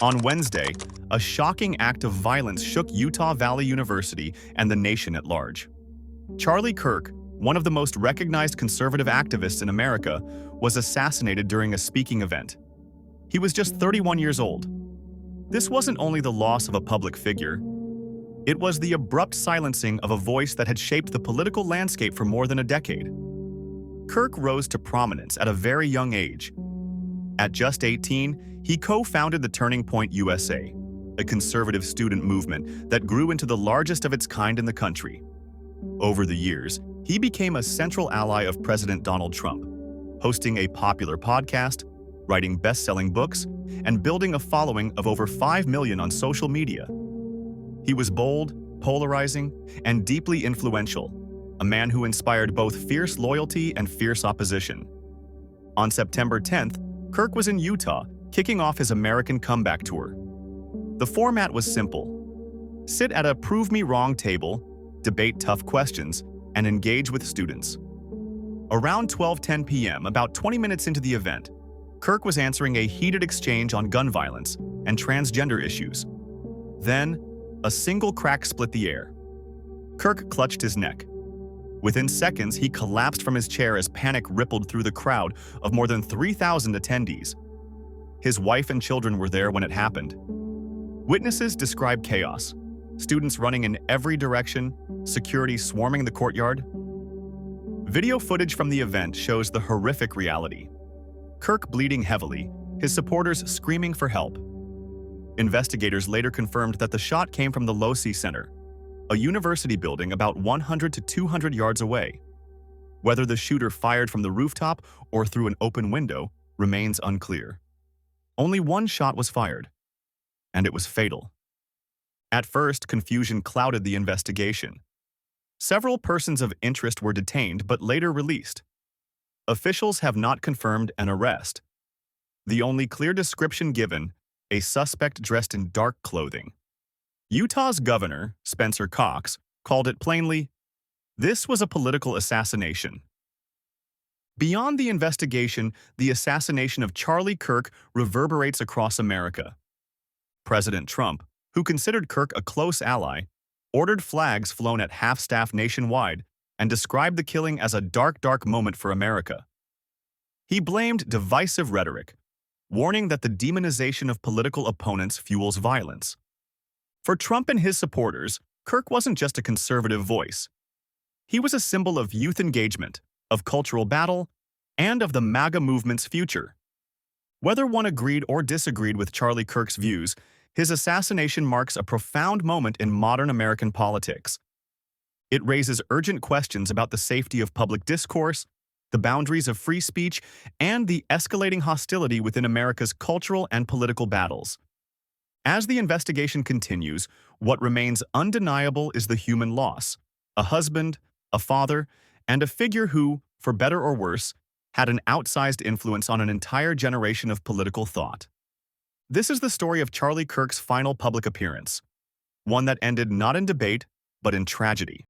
On Wednesday, a shocking act of violence shook Utah Valley University and the nation at large. Charlie Kirk, one of the most recognized conservative activists in America, was assassinated during a speaking event. He was just 31 years old. This wasn't only the loss of a public figure, it was the abrupt silencing of a voice that had shaped the political landscape for more than a decade. Kirk rose to prominence at a very young age. At just 18, he co-founded the Turning Point USA, a conservative student movement that grew into the largest of its kind in the country. Over the years, he became a central ally of President Donald Trump, hosting a popular podcast, writing best-selling books, and building a following of over 5 million on social media. He was bold, polarizing, and deeply influential, a man who inspired both fierce loyalty and fierce opposition. On September 10th, Kirk was in Utah, kicking off his American comeback tour. The format was simple: sit at a prove-me-wrong table, debate tough questions, and engage with students. Around 12:10 p.m., about 20 minutes into the event, Kirk was answering a heated exchange on gun violence and transgender issues. Then, a single crack split the air. Kirk clutched his neck. Within seconds, he collapsed from his chair as panic rippled through the crowd of more than 3,000 attendees. His wife and children were there when it happened. Witnesses described chaos: students running in every direction, security swarming the courtyard. Video footage from the event shows the horrific reality: Kirk bleeding heavily, his supporters screaming for help. Investigators later confirmed that the shot came from the Losi Center, a university building about 100 to 200 yards away. Whether the shooter fired from the rooftop or through an open window remains unclear. Only one shot was fired, and it was fatal. At first, confusion clouded the investigation. Several persons of interest were detained but later released. Officials have not confirmed an arrest. The only clear description given: a suspect dressed in dark clothing. Utah's governor, Spencer Cox, called it plainly, "This was a political assassination." Beyond the investigation, the assassination of Charlie Kirk reverberates across America. President Trump, who considered Kirk a close ally, ordered flags flown at half-staff nationwide and described the killing as a dark, dark moment for America. He blamed divisive rhetoric, warning that the demonization of political opponents fuels violence. For Trump and his supporters, Kirk wasn't just a conservative voice. He was a symbol of youth engagement, of cultural battle, and of the MAGA movement's future. Whether one agreed or disagreed with Charlie Kirk's views, his assassination marks a profound moment in modern American politics. It raises urgent questions about the safety of public discourse, the boundaries of free speech, and the escalating hostility within America's cultural and political battles. As the investigation continues, what remains undeniable is the human loss: a husband, a father, and a figure who, for better or worse, had an outsized influence on an entire generation of political thought. This is the story of Charlie Kirk's final public appearance, one that ended not in debate, but in tragedy.